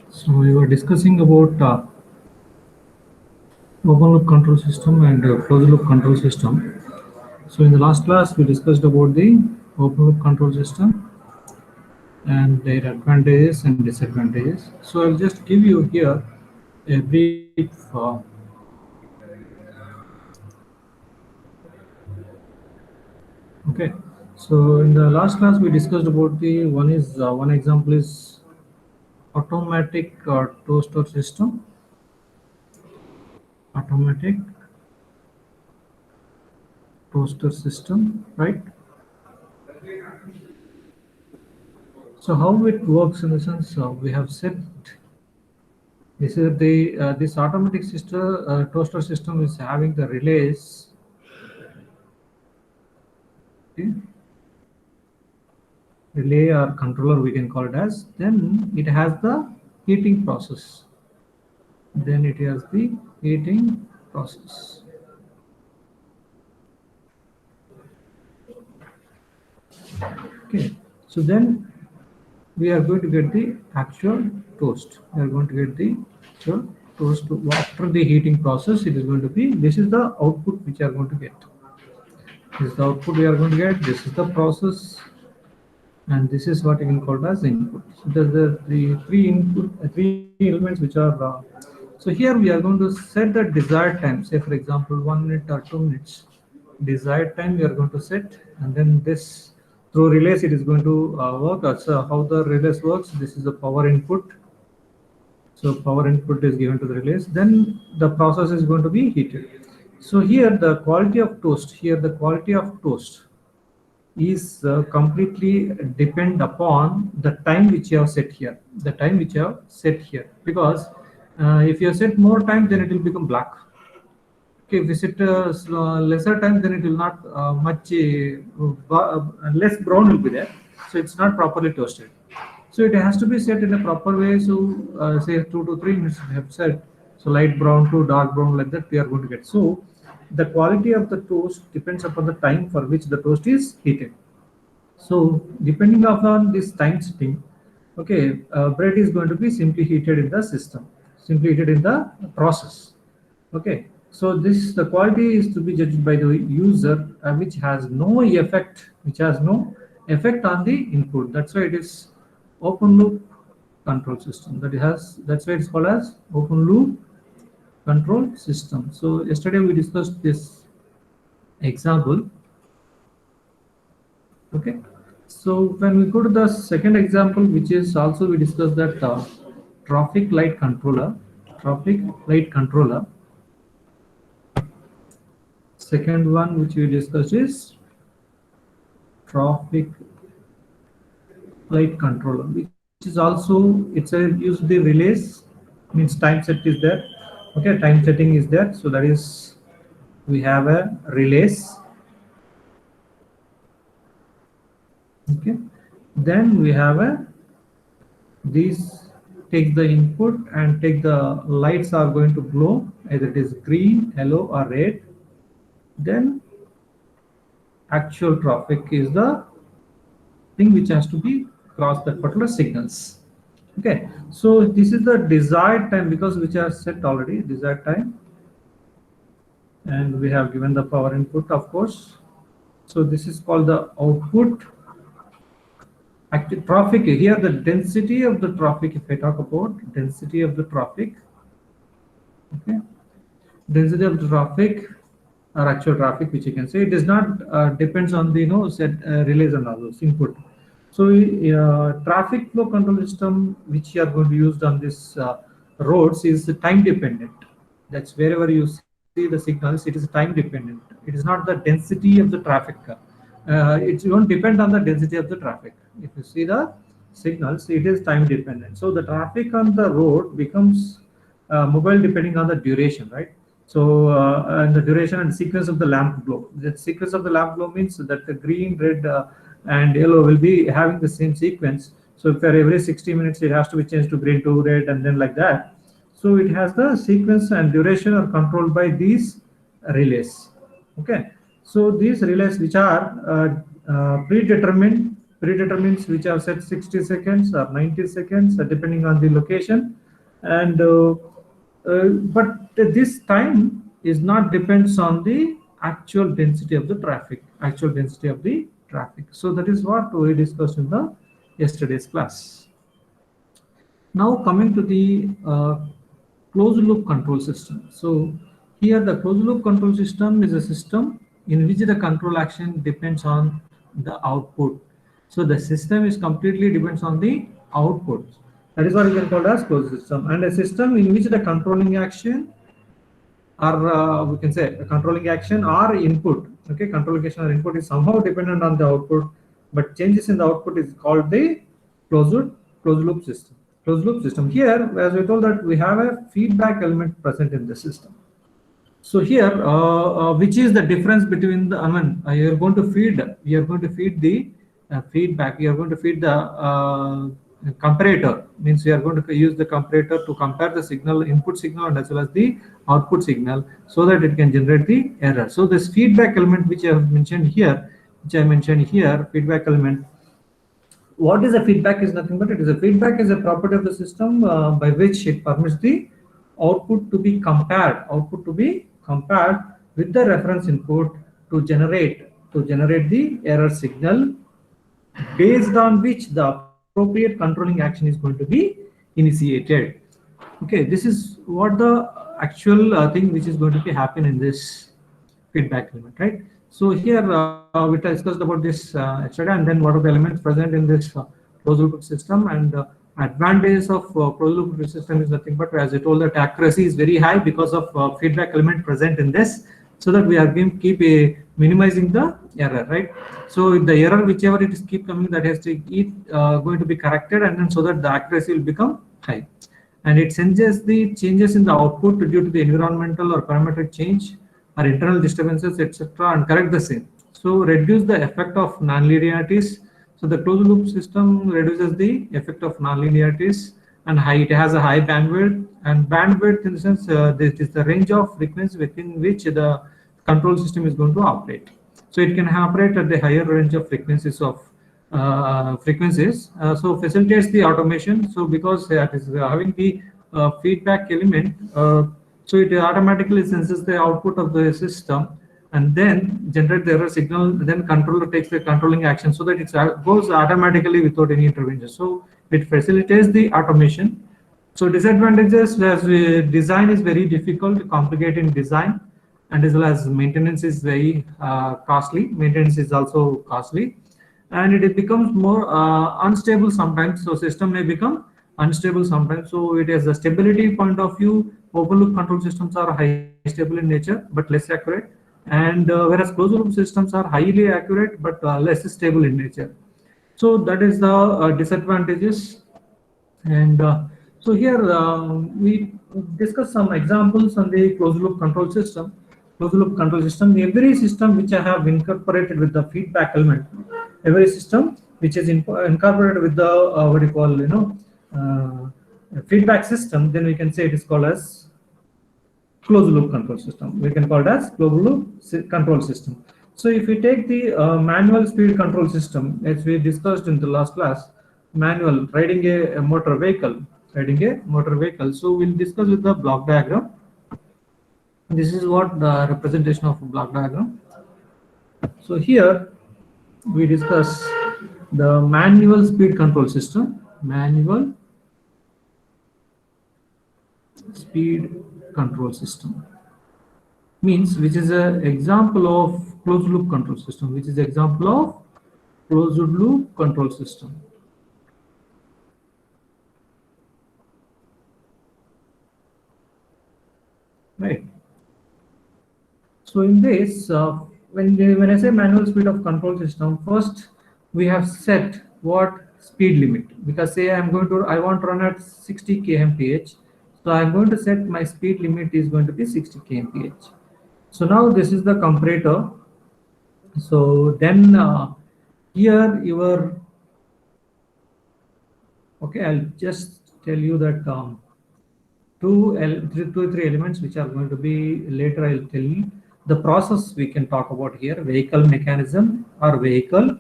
So we were discussing about open loop control system and closed loop control system. So in the last class we discussed about the open loop control system and their advantages and disadvantages. So I'll just give you here a brief okay. So in the last class we discussed about the one example is automatic toaster system, automatic toaster system, right? So how it works in the sense we have said this is the this automatic toaster system is having the relays. Okay, relay or controller we can call it as. Then it has the heating process. Then it has the heating process. Okay, so then we are going to get the actual toast. We are going to get the actual toast after the heating process. It is going to be, this is the output which you are going to get. This is the output we are going to get. This is the process, and this is what you can call as input. So there's the three elements which are. So here we are going to set the desired time. Say for example, 1 minute or 2 minutes. Desired time we are going to set, and then this through relays it is going to work. That's how the relays works. This is the power input. So power input is given to the relays. Then the process is going to be heated. So here the quality of toast. Here the quality of toast is completely depend upon the time which you have set here, the time which you have set here, because if you set more time then it will become black. Okay, if you set lesser time then it will not much less brown will be there, so it's not properly toasted. So it has to be set in a proper way. So say 2 to 3 minutes we have set, so light brown to dark brown, like that we are going to get. So the quality of the toast depends upon the time for which the toast is heated. So depending upon this time setting, okay, bread is going to be simply heated in the system, simply heated in the process. Okay, so this the quality is to be judged by the user, which has no effect, on the input. That's why it is open loop control system. That's why it's called as open loop control system. So yesterday we discussed this example. Okay, so when we go to the second example, which is also we discussed that traffic light controller, traffic light controller. Second one which we discussed is traffic light controller, which is also it's a use the relays, means time set is there. Okay, time setting is there, so that is we have a relays. Okay, then we have a these take the input and take the lights are going to glow, either it is green, yellow or red. Then actual traffic is the thing which has to be cross that particular signals. Okay, so this is the desired time, because which are set already desired time, and we have given the power input, of course. So this is called the output. Actually traffic here, the density of the traffic, if I talk about density of the traffic, okay, density of the traffic or actual traffic, which you can say, it does not depends on the set relays and all those input. So traffic flow control system which you are going to use on this roads is time dependent. That's wherever you see the signals, it is time dependent. It is not the density of the traffic. It won't depend on the density of the traffic. If you see the signals, it is time dependent. So the traffic on the road becomes mobile depending on the duration, right? So and the duration and sequence of the lamp glow. The sequence of the lamp glow means that the green, red, and yellow will be having the same sequence. So for every 60 minutes, it has to be changed to green to red, and then like that. So it has the sequence and duration are controlled by these relays. Okay, so these relays which are predetermined predetermines which are set 60 seconds or 90 seconds depending on the location, and but this time is not depends on the actual density of the traffic, so that is what we discussed in the yesterday's class. Now coming to the closed loop control system. So here the closed loop control system is a system in which the control action depends on the output. So the system is completely depends on the output. That is what we can call as closed system, and a system in which the controlling action, or we can say a controlling action or input. Okay, controlling action or input is somehow dependent on the output, but changes in the output is called the closed loop system. Closed loop system. Here, as we told that we have a feedback element present in the system. So here, which is the difference between the, you're going to feed the feedback. You are going to feed the comparator. Means you are going to use the comparator to compare the signal, input signal, and as well as the output signal, so that it can generate the error. So this feedback element, which I have mentioned here, feedback element. What is a feedback is nothing but it is a feedback is a property of the system by which it permits the output to be compared with the reference input to generate the error signal, based on which the appropriate controlling action is going to be initiated. Okay, this is what the actual thing which is going to be happen in this feedback element, right? So here we discussed about this yesterday, and then what are the elements present in this closed loop system, and advantages of closed loop system is nothing but, as I told, that accuracy is very high because of feedback element present in this, so that we are going to keep minimizing the error, right? So if the error, whichever it is keep coming, that has to going to be corrected, and then so that the accuracy will become high, and it senses the changes in the output due to the environmental or parametric change or internal disturbances, etc., and correct the same. So reduce the effect of nonlinearities. So the closed loop system reduces the effect of nonlinearities, and it has a high bandwidth. And bandwidth, in the sense, this is the range of frequency within which the control system is going to operate. So it can operate at the higher range of frequencies so facilitates the automation. So because it is having the feedback element, so it automatically senses the output of the system and then generate the error signal. Then controller takes the controlling action, so that it goes automatically without any intervention. So it facilitates the automation. So disadvantages, as design is very difficult, complicated in design, and as well as maintenance is very costly. Maintenance is also costly, and it becomes more unstable sometimes. So system may become unstable sometimes. So it has a stability point of view. Open loop control systems are high stable in nature but less accurate, and whereas closed loop systems are highly accurate but less stable in nature. So that is the disadvantages. And so here we discuss some examples on the closed loop control system. Closed loop control system, every system which I have incorporated with the feedback element, every system which is incorporated with the what you call feedback system, then we can say it is called as closed loop control system. We can call it as closed loop control system. So if we take the manual speed control system, as we discussed in the last class, manual riding a motor vehicle, so we'll discuss with the block diagram. This is what the representation of a block diagram. So here we discuss the manual speed control system, manual speed control system means, which is an example of closed loop control system, right? So in this, when I say manual speed of control system, first we have set what speed limit, because say I want to run at 60 kmph. So I'm going to set my speed limit is going to be 60 kmph. So now this is the comparator. So then here okay, I'll just tell you that two or three elements which are going to be later. I'll tell you the process we can talk about here: vehicle mechanism or vehicle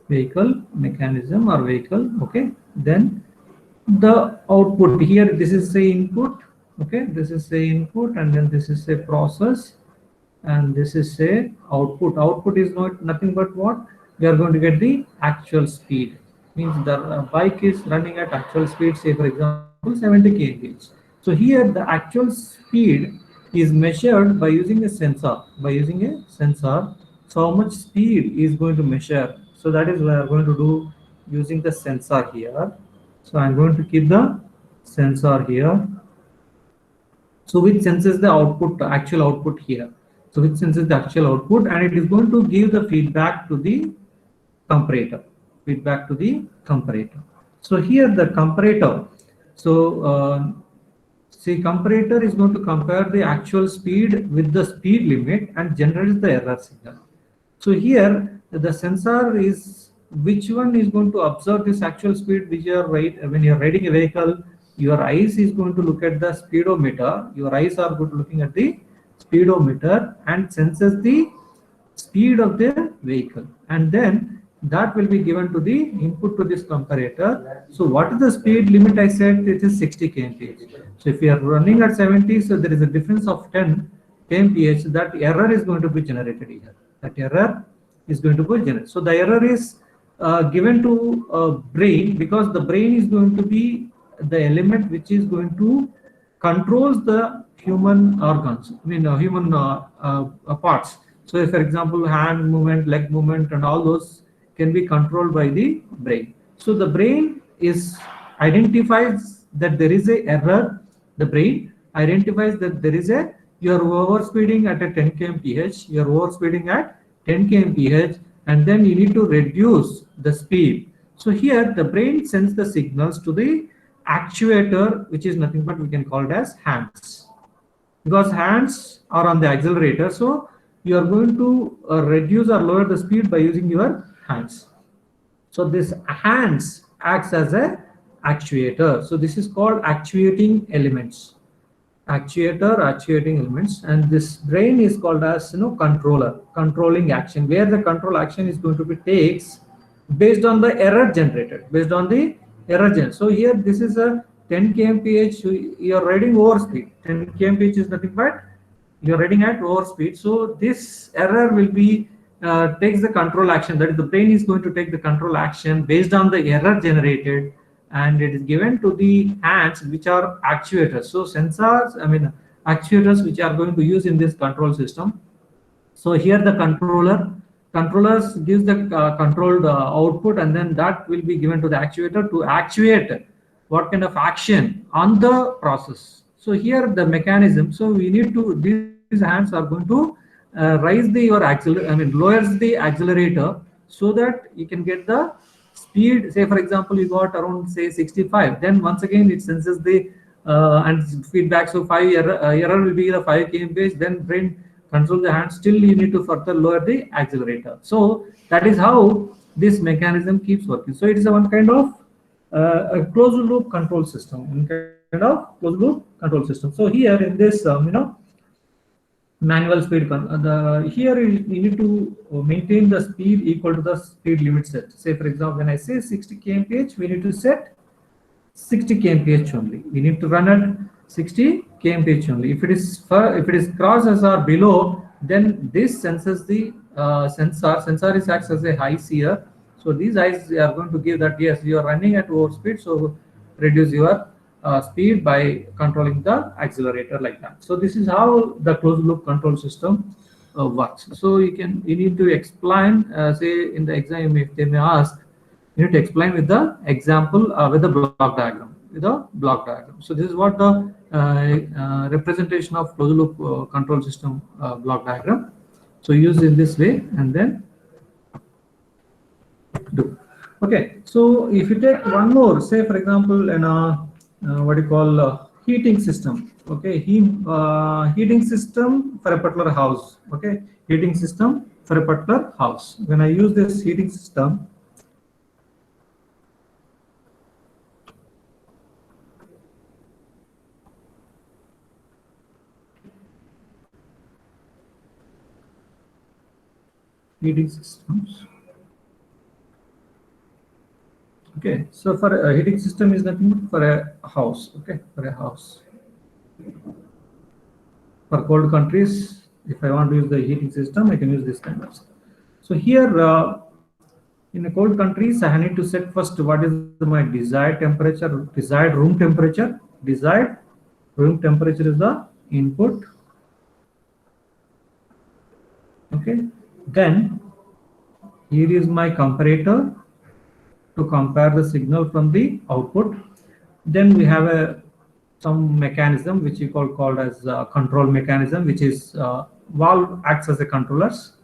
vehicle mechanism or vehicle. Okay, then the output here, this is the input. Okay, this is the input, and then this is a process, and this is a output. Output is not nothing but what we are going to get the actual speed. Means the bike is running at actual speed, say for example 70 kmph. So here the actual speed is measured by using a sensor. By using a sensor, so how much speed is going to measure. So that is what we are going to do using the sensor here. So I'm going to keep the sensor here. So which senses the output, the actual output here. So which senses the actual output, and it is going to give the feedback to the comparator. Feedback to the comparator. So here the comparator. So see, comparator is going to compare the actual speed with the speed limit and generates the error signal. So here the sensor is which one is going to observe this actual speed which you are when you are riding a vehicle. Your eyes is going to look at the speedometer. Your eyes are good looking at the speedometer and senses the speed of the vehicle, and then that will be given to the input to this comparator. So what is the speed limit? I said it is 60 kmph. So if you are running at 70, so there is a difference of 10 kmph. That error is going to be generated here. That error is going to be generated. So the error is given to brain, because the brain is going to be the element which is going to controls the human organs. I mean human parts. So if, for example, hand movement, leg movement, and all those can be controlled by the brain. So the brain is identifies that there is a error. The brain identifies that there is a you are overspeeding at a 10 kmph. You are overspeeding at 10 kmph, and then you need to reduce the speed. So here the brain sends the signals to the actuator, which is nothing but we can call it as hands, because hands are on the accelerator. So you are going to reduce or lower the speed by using your hands. So this hands acts as a actuator. So this is called actuating elements. Actuating elements, and this brain is called as controller, controlling action, where the control action is going to be takes based on the error generated, based on the error gen. So here this is a 10 kmph. You are riding over speed. 10 kmph is nothing but you're riding at over speed. So this error will be takes the control action. That is, the brain is going to take the control action based on the error generated, and it is given to the hands, which are actuators. So sensors, I mean actuators, which are going to use in this control system. So here the controllers gives the controlled output, and then that will be given to the actuator to actuate what kind of action on the process. So here the mechanism. So we need to, these hands are going to raise the your accelerator, I mean lowers the accelerator, so that you can get the speed. Say for example you got around say 65, then once again it senses the and feedback. So 5 error will be the 5 kmph, then brain control the hand, still you need to further lower the accelerator. So that is how this mechanism keeps working. So it is a one kind of a closed loop control system, one kind of closed loop control system. So here in this manual speed the here you need to maintain the speed equal to the speed limit set. Say for example, when I say 60 kmph, we need to set 60 kmph only. We need to run at 60 kmph only. If it is crosses or below, then this senses the sensor is acts as a high seer. So these eyes are going to give that yes, you are running at over speed, so reduce your speed by controlling the accelerator, like that. So this is how the closed loop control system works. So you need to explain, say in the exam if they may ask, you need to explain with the example with the block diagram, So this is what the representation of closed loop control system block diagram. So use in this way and then do. Okay, so if you take one more, say for example, in a what do you call heating system. Okay, heating system for a particular house. Okay, heating system for a particular house. When I use this heating system, heating systems. Okay, so for a heating system is nothing but for a house. Okay, for a house. For cold countries, if I want to use the heating system, I can use this kind of stuff. So here, in the cold countries, I need to set first what is my desired temperature, desired room temperature. Desired room temperature is the input. Okay, then here is my comparator to compare the signal from the output. Then we have a some mechanism which you called as control mechanism, which is valve acts as a controllers.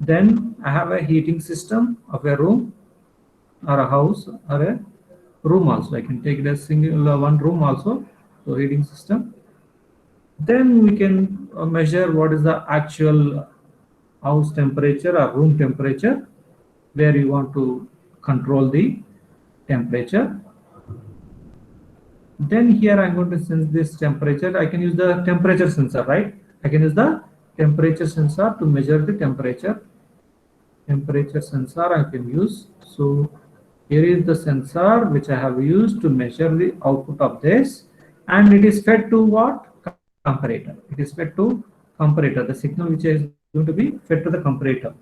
Then I have a heating system of a room or a house or a room also. I can take it as single one room also. So heating system. Then we can measure what is the actual house temperature or room temperature, where you want to control the temperature. Then here I'm going to sense this temperature. I can use the temperature sensor, right? I can use the temperature sensor to measure the temperature. Temperature sensor I can use. So here is the sensor which I have used to measure the output of this, and it is fed to what? Comparator. It is fed to comparator. The signal which is going to be fed to the comparator.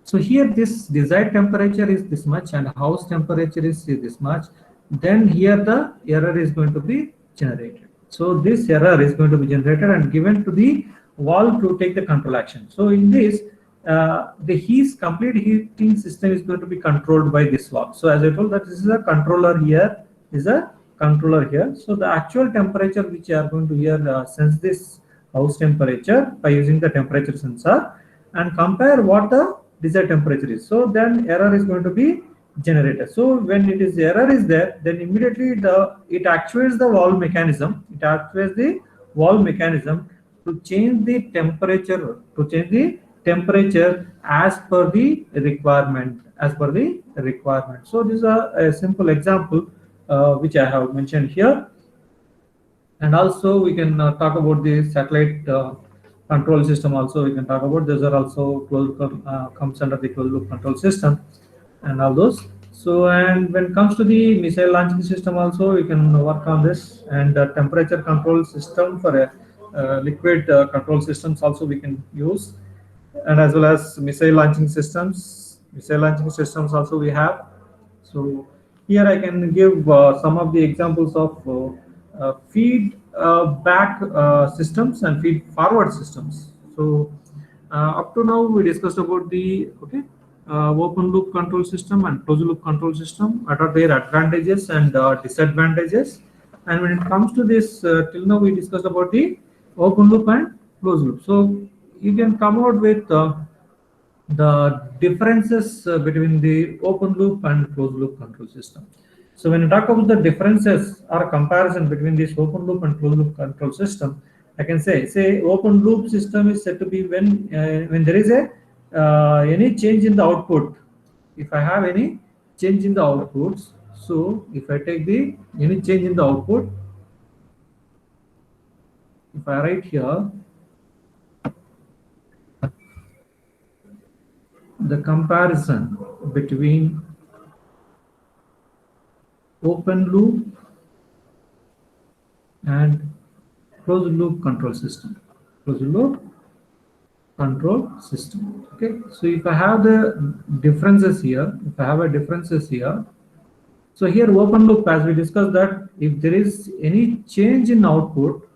So here this desired temperature is this much and house temperature is this much. Then here the error is going to be generated. So this error is going to be generated and given to the valve to take the control action. So in this, the complete heating system is going to be controlled by this valve. So as I told that this is a controller here, is a controller here. So the actual temperature which you are going to here sense this house temperature by using the temperature sensor and compare what the desired temperature is. So then error is going to be generated. So when it is error is there, then immediately it activates the valve mechanism. It activates the valve mechanism to change the temperature, as per the requirement. So this is a simple example which I have mentioned here. And also we can talk about the satellite control system also. We can talk about those are also comes under the closed loop control system and all those. So and when it comes to the missile launching system also, we can work on this, and temperature control system for a liquid control systems also we can use, and as well as missile launching systems also we have. So here I can give some of the examples of feed back systems and feed forward systems. So up to now we discussed about the open loop control system and closed loop control system. What are their advantages and disadvantages? And when it comes to this, till now we discussed about the open loop and closed loop. So you can come out with the differences between the open loop and closed loop control system. So when you talk about the differences or comparison between this open loop and closed loop control system, I can say open loop system is said to be when there is a any change in the output. If I have any change in the outputs, so if I take the any change in the output, if I write here the comparison between open loop and closed loop control system. Okay, so if I have the differences here, so here open loop, as we discussed, that if there is any change in output,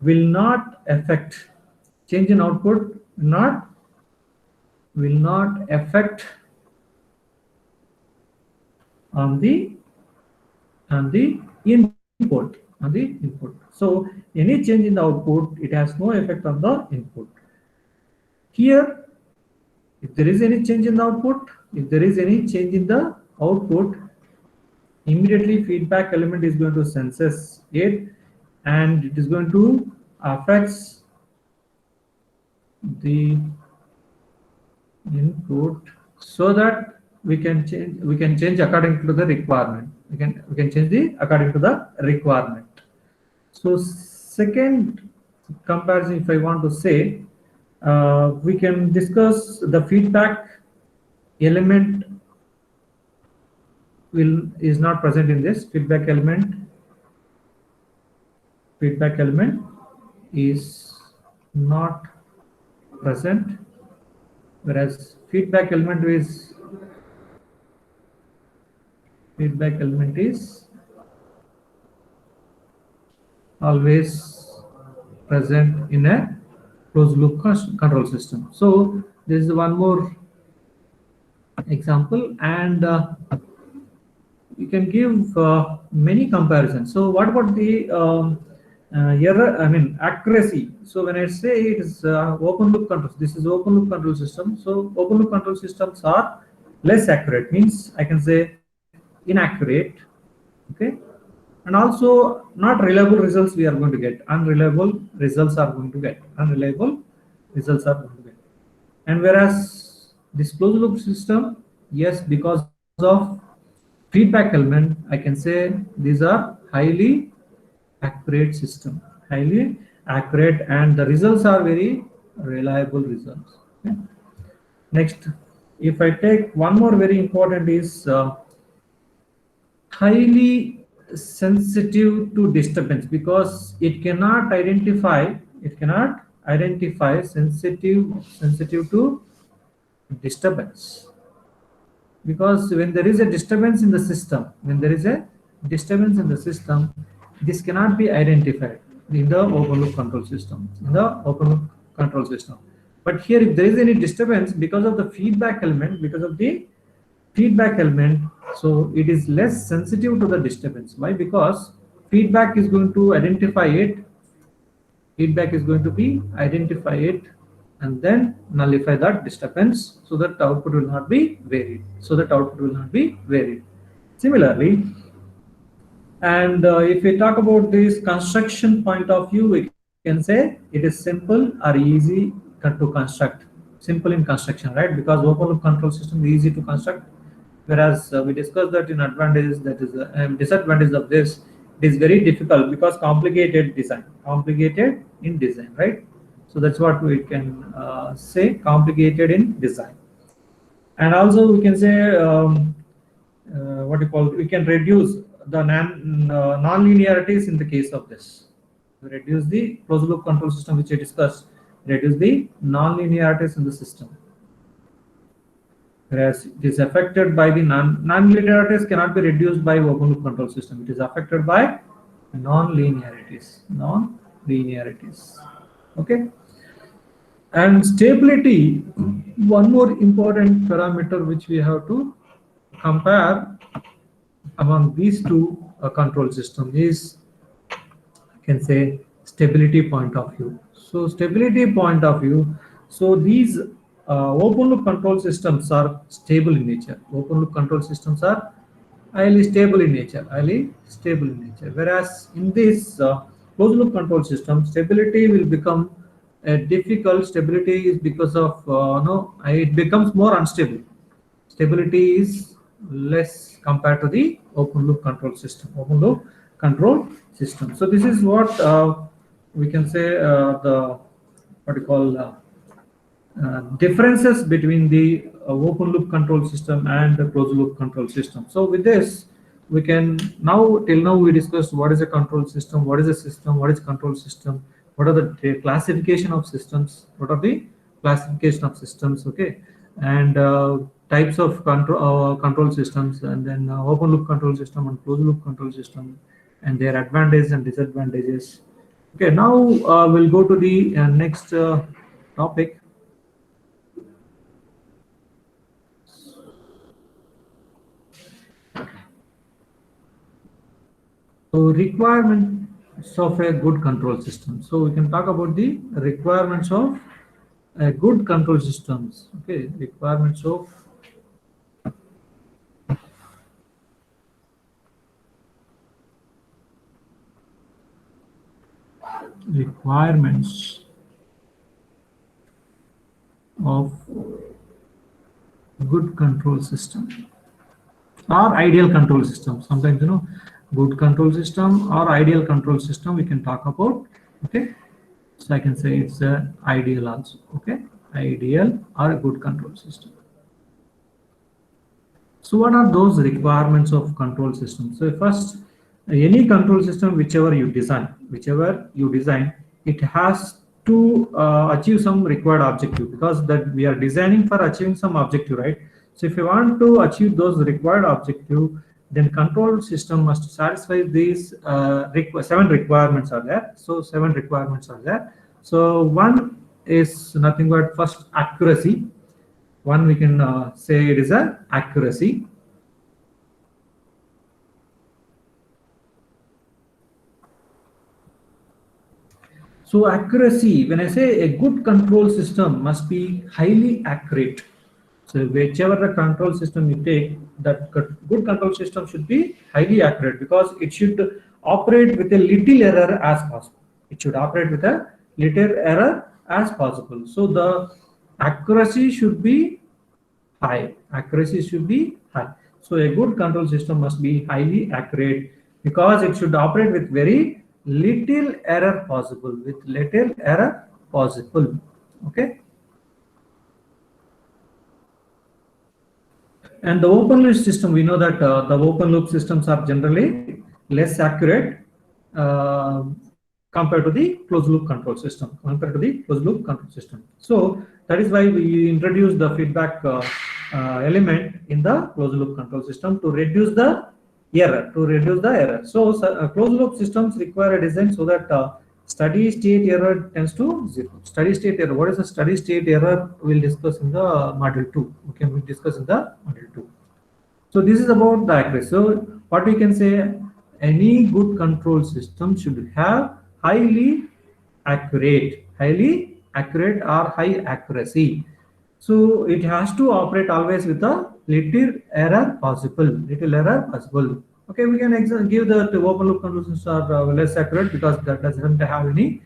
will not affect change in output will not affect on the input. So any change in the output, it has no effect on the input. Here, if there is any change in the output, immediately feedback element is going to sense it, and it is going to affect the input, so that we can change according to the requirement. We can change according to the requirement. So second comparison, if I want to say, we can discuss the feedback element is not present in this. Feedback element is not present, whereas feedback element is always present in a closed loop control system. So this is one more example, and you can give many comparisons. So what about the error, I mean accuracy? So when I say it is open loop control, this is open loop control system. So open loop control systems are less accurate, means I can say inaccurate, okay, and also not reliable results we are going to get. Unreliable results are going to get. And whereas this closed loop system, yes, because of feedback element, I can say these are highly accurate system, highly accurate, and the results are very reliable results. Okay. Next, if I take one more very important is highly sensitive to disturbance, because it cannot identify sensitive to disturbance, because when there is a disturbance in the system, this cannot be identified in the open loop control system, but here if there is any disturbance because of the feedback element, so it is less sensitive to the disturbance. Why? Because feedback is going to identify it, and then nullify that disturbance, so that output will not be varied. Similarly, and if we talk about this construction point of view, we can say it is simple or easy to construct. Simple in construction, right? Because open loop control system is easy to construct, whereas we discussed that in advantages, that is disadvantage of this, it is very difficult because complicated in design, right? So that's what we can say, complicated in design. And also we can say we can reduce the non-linearities in the case of this. We reduce the closed loop control system, which I discussed, reduce the non-linearities in the system. Whereas it is affected by the non-linearities cannot be reduced by open loop control system. It is affected by non-linearities. Okay. And stability, one more important parameter which we have to compare among these two control systems is, I can say, stability point of view. So stability point of view, so these open loop control systems are stable in nature. Open loop control systems are highly stable in nature. Whereas in this closed loop control system, stability will become difficult. Stability is because of it becomes more unstable. Stability is less compared to the open loop control system. So this is what we can say the what you call differences between the open loop control system and the closed loop control system. So with this, we can till now we discussed what is a control system, what is a system, what is control system, what are the classification of systems, okay, and types of control systems, and then open loop control system and closed loop control system, and their advantages and disadvantages. Okay, now we'll go to the next topic. So requirements of a good control system. So we can talk about the requirements of a good control systems. Okay, requirements of good control system or ideal control system. Sometimes good control system or ideal control system we can talk about. Okay, so I can say it's a ideal also. Okay, ideal or a good control system. So what are those requirements of control system? So first, any control system, whichever you design, it has to achieve some required objective, because that we are designing for achieving some objective, right? So if you want to achieve those required objective, then control system must satisfy these 7 requirements are there. So 7 requirements are there. So one is nothing but first accuracy. One we can say it is a accuracy. So accuracy, when I say a good control system must be highly accurate. So whichever the control system you take, that good control system should be highly accurate, because it should operate with a little error as possible. It should operate with a little error as possible. So the accuracy should be high. Accuracy should be high. So a good control system must be highly accurate, because it should operate with very little error possible. With little error possible. Okay. And the open loop system, we know that the open loop systems are generally less accurate compared to the closed loop control system. So that is why we introduced the feedback element in the closed loop control system to reduce the error. So closed loop systems require a design so that steady state error tends to 0. Steady state error. What is a steady state error? We'll discuss in the module 2. Okay, we'll discuss in the module 2. So this is about the accuracy. So what we can say, any good control system should have highly accurate or high accuracy. So it has to operate always with a little error possible. Okay, we can give the open loop control systems are less accurate because that doesn't have any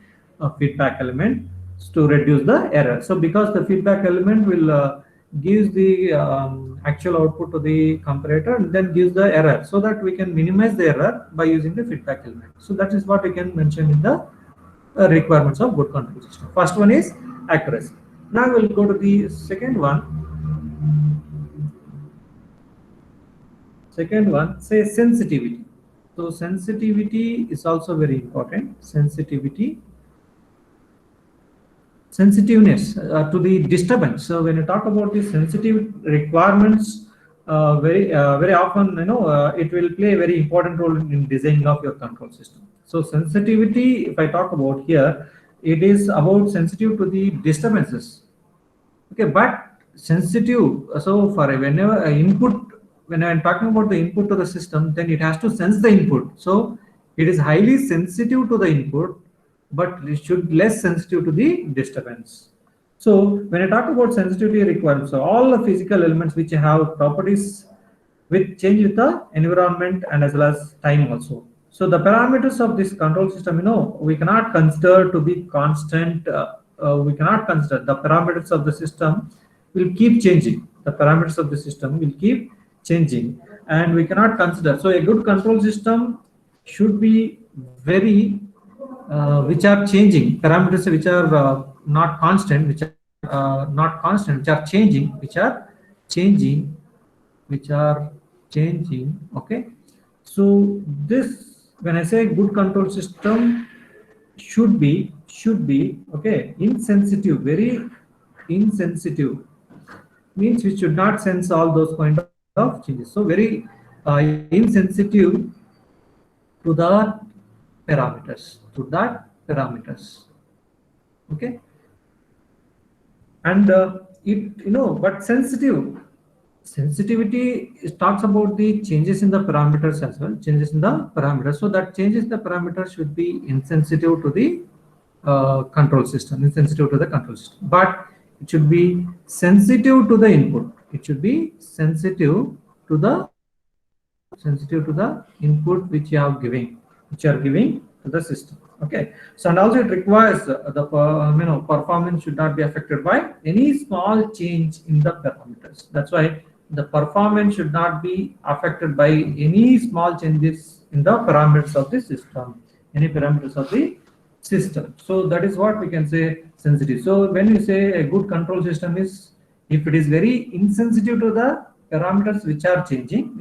feedback element to reduce the error. So because the feedback element will gives the actual output to the comparator and then gives the error, so that we can minimize the error by using the feedback element. So that is what we can mention in the requirements of good control system. First one is accuracy. Now we'll go to the second one. Second one, say sensitivity. So sensitivity is also very important. Sensitiveness to the disturbance. So when you talk about the sensitive requirements, very often, it will play a very important role in designing of your control system. So sensitivity, if I talk about here, it is about sensitive to the disturbances. Okay, but sensitive. So for whenever input, when I'm talking about the input to the system, then it has to sense the input. So it is highly sensitive to the input, but it should less sensitive to the disturbance. So when I talk about sensitivity requirements, so all the physical elements which have properties which change with the environment and as well as time also. So the parameters of this control system, we cannot consider to be constant. We cannot consider the parameters of the system will keep changing. And we cannot consider. So a good control system should be very which are changing parameters, which are not constant, which are changing. Okay, so this, when I say good control system should be okay, insensitive, very insensitive, means we should not sense all those kind of changes. So very insensitive to the parameters, okay. And but sensitivity talks about the changes in the parameters as well, so that changes the parameters should be insensitive to the control system, but it should be sensitive to the input. Sensitive to the input which you are giving to the system. Okay, so and also it requires the performance should not be affected by any small change in the parameters. That's why the performance should not be affected by any small changes in the parameters of the system. So that is what we can say sensitive. So when you say a good control system is if it is very insensitive to the parameters which are changing,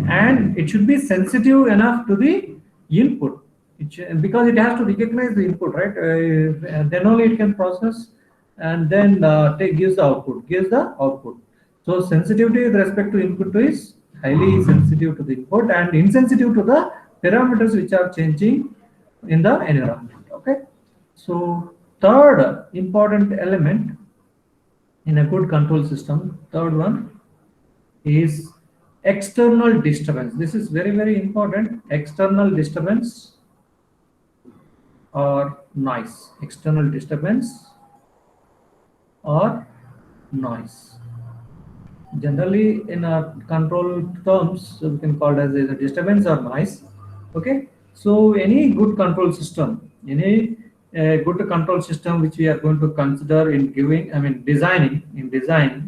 and it should be sensitive enough to the input. Because it has to recognize the input, right? Then only it can process, and then gives the output. So sensitivity with respect to input is highly sensitive to the input and insensitive to the parameters which are changing in the environment. Okay. So third important element in a good control system, third one is external disturbance. This is very important. External disturbance or noise. External disturbance or noise. Generally, in control terms, we can call it as a disturbance or noise. Okay. So any good control system, any good control system which we are going to consider in design.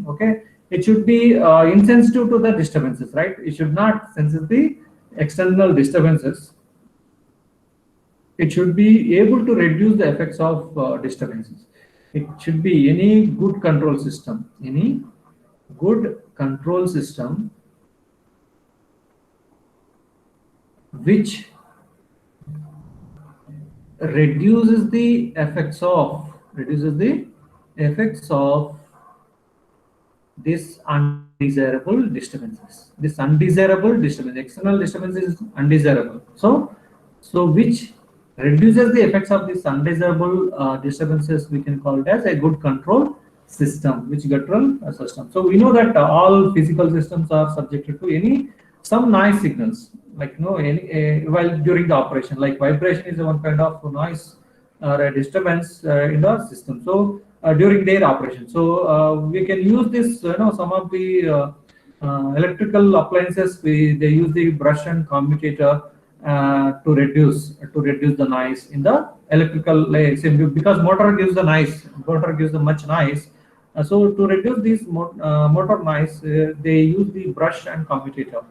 Okay, it should be insensitive to the disturbances, right? It should not sense the external disturbances. It should be able to reduce the effects of disturbances. It should be any good control system. Any good control system which reduces the effects of this undesirable disturbances. This undesirable disturbance, external disturbance is undesirable. So which reduces the effects of these undesirable disturbances, we can call it as a good control system. Which control system? So we know that all physical systems are subjected to some noise signals, like while during the operation, like vibration is one kind of noise or a disturbance in the system. So during their operation, so we can use this. Some of the electrical appliances, they use the brush and commutator to reduce the noise in the electrical, because motor gives the much noise. So to reduce this motor noise, they use the brush and commutator.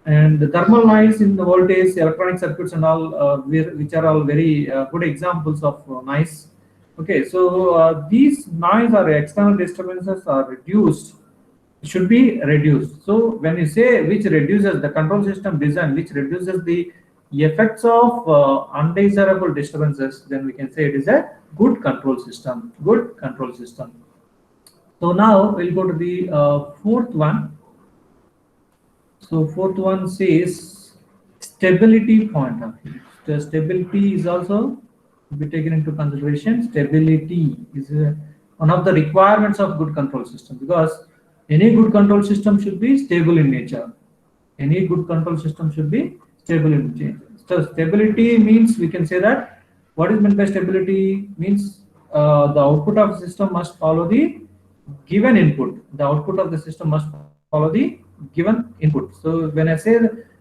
And the thermal noise in the voltage, electronic circuits and all, which are all very good examples of noise. Okay, so these noise or external disturbances are reduced, should be reduced. So when you say which reduces the control system design, which reduces the effects of undesirable disturbances, then we can say it is a good control system. Good control system. So now we'll go to the fourth one. So fourth one says stability point of view. The stability is also to be taken into consideration. Stability is one of the requirements of good control system, because any good control system should be stable in nature. Any good control system should be stable in nature. So stability means, we can say that what is meant by stability means the output of the system must follow the given input. The output of the system must follow the given input. So when I say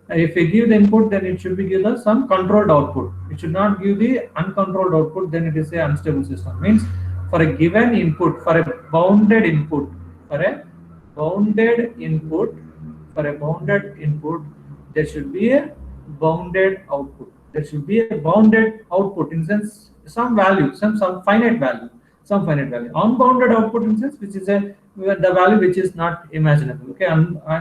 if we give the input, then it should be given some controlled output. It should not give the uncontrolled output, then it is a unstable system. Means for a given input, for a bounded input, there should be a bounded output. There should be a bounded output in sense some value, some finite value. Unbounded output in sense which is the value which is not imaginable. Okay,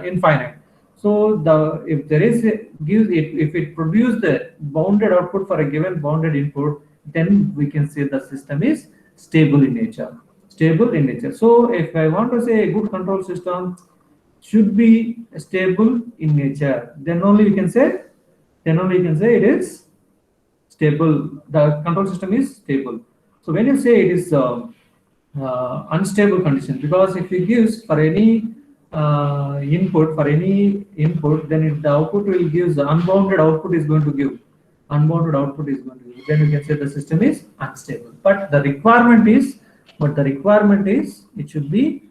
infinite. So if it produces the bounded output for a given bounded input, then we can say the system is stable in nature. So if I want to say a good control system should be stable in nature, then only we can say it is stable. The control system is stable. So when you say it is unstable condition, because if it gives for any input, then the output will give the unbounded output is going to give. Then you can say the system is unstable. But the requirement is it should be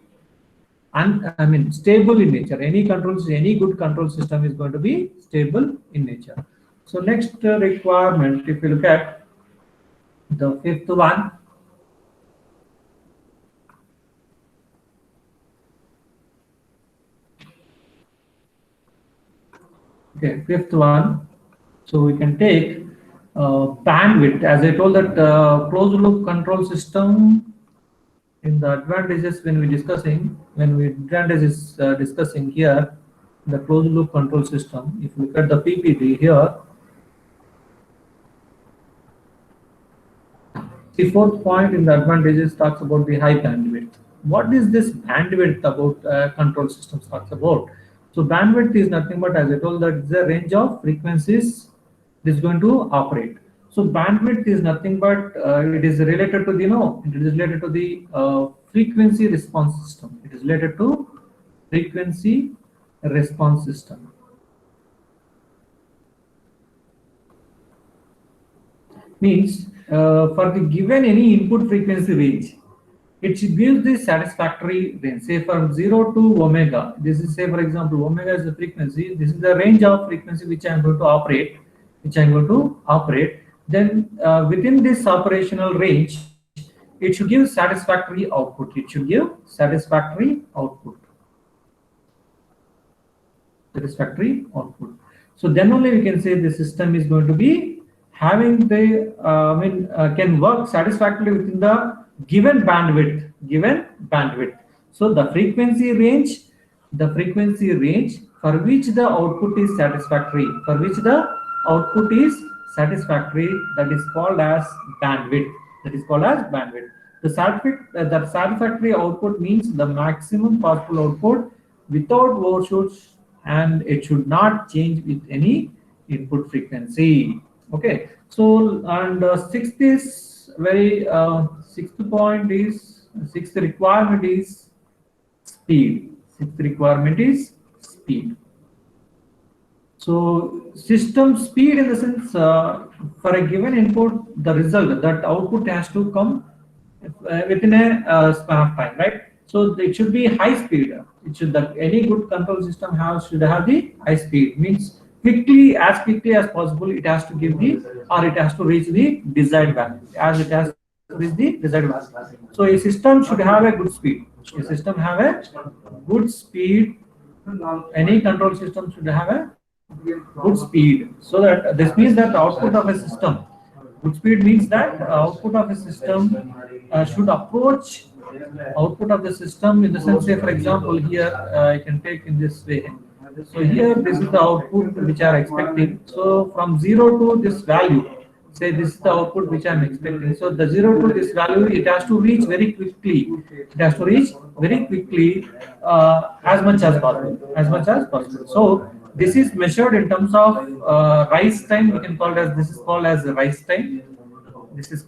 stable in nature. Any good control system is going to be stable in nature. So next requirement, if you look at the fifth one, okay, fifth one. So we can take bandwidth. As I told that closed loop control system in the advantages when we advantages discussing here the closed loop control system. If you look at the PPT here, the fourth point in the advantages talks about the high bandwidth. What is this bandwidth about control systems talks about? So bandwidth is nothing but, as I told, that it's a range of frequencies it is going to operate. So bandwidth is nothing but it is related to the it is related to the frequency response system. It is related to frequency response system. Means for the given any input frequency range, it gives the satisfactory range. Say from 0 to omega. This is, say for example, omega is the frequency. This is the range of frequency which I am going to operate. Then within this operational range, it should give satisfactory output. So then only we can say the system is going to be having the can work satisfactorily within the given bandwidth. So the frequency range for which the output is satisfactory, that is called as bandwidth. The satisfactory output means the maximum possible output without overshoots, and it should not change with any input frequency. Okay, so and sixth requirement is speed. So system speed, in the sense for a given input, the result, that output has to come within a span of time, right? So it should be high speed. Any good control system should have the high speed. Means as quickly as possible, it has to give it has to reach the desired value. So a system should have a good speed. Any control system should have a good speed. So that this means that the output of a system, good speed means that output of a system should approach output of the system in the sense, say for example, here I can take in this way. So here this is the output which I am expecting. So from 0 to this value, say this is the output which I am expecting. So the 0 to this value, it has to reach very quickly. As much as possible. So this is measured in terms of rise time. We can call it as, this is called as rise time.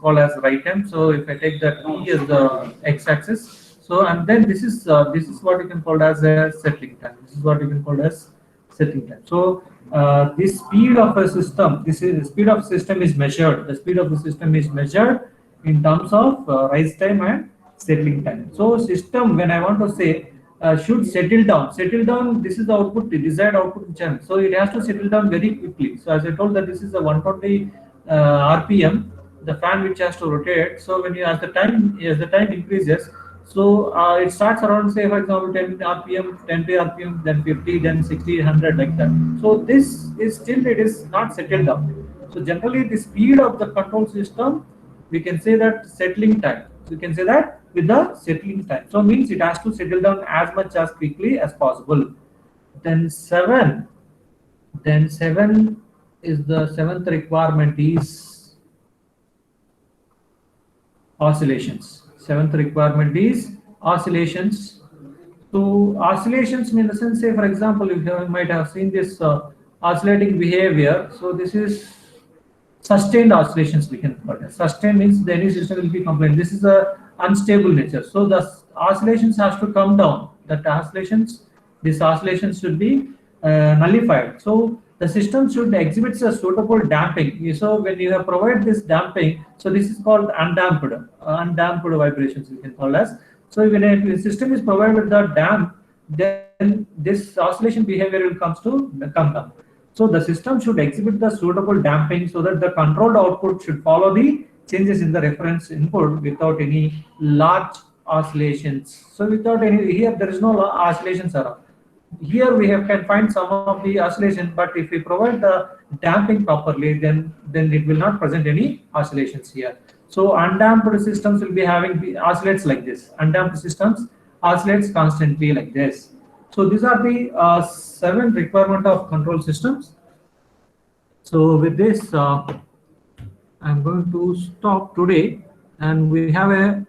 Write time. So if I take the t as the x-axis, so and then this is what you can call as a settling time. So the speed of a system, the speed of system is measured. The speed of the system is measured in terms of rise time and settling time. So system, when I want to say should settle down. This is the output, the desired output which I'm. So it has to settle down very quickly. So as I told that this is a 120 RPM, the fan which has to rotate. So when as the time increases, so it starts around, say for example, 10 RPM, then 50, then 60, 100, like that. So this is still, it is not settled down. So generally the speed of the control system, we can say that settling time. So you can say that with the settling time. So means it has to settle down as much as quickly as possible. Then seven is the seventh requirement is oscillations. Seventh requirement is oscillations. So oscillations mean, in the sense, say for example, you might have seen this oscillating behavior. So this is sustained oscillations, we can call it. Sustained means the any system will be compliant. This is a unstable nature. So the oscillations has to come down. These oscillations should be nullified. So the system should exhibit a suitable damping. So when you have provided this damping, so this is called undamped vibrations, we can call as. So when a system is provided with the damp, then this oscillation behavior will come down. So the system should exhibit the suitable damping so that the controlled output should follow the changes in the reference input without any large oscillations. So without any, here there is no oscillations around. Here we can find some of the oscillation, but if we provide the damping properly, then it will not present any oscillations here. So undamped systems will be having the oscillates like this. Undamped systems oscillates constantly like this. So these are the 7 requirement of control systems. So with this, I'm going to stop today, and we have a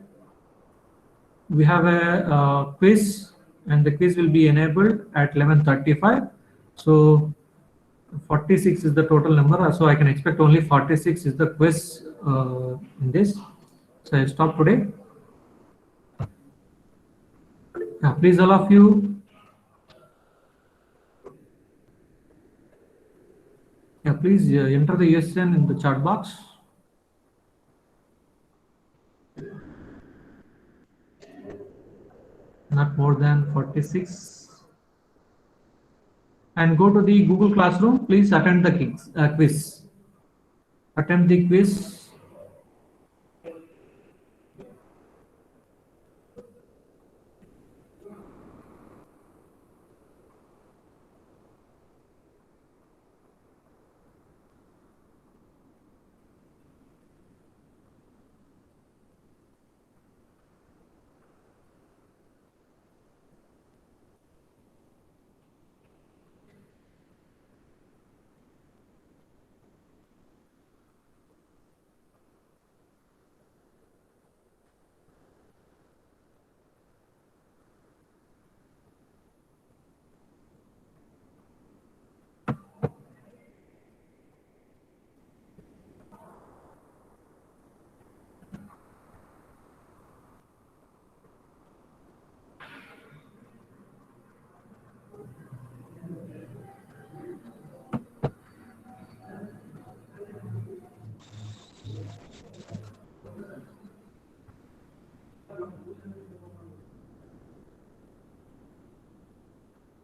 quiz, and the quiz will be enabled at 11:35. So 46 is the total number, so I can expect only 46 is the quiz in this. So I stop today. Please, all of you, please enter the USN in the chat box. Not more than 46. And go to the Google Classroom. Please attend the quiz. Attempt the quiz.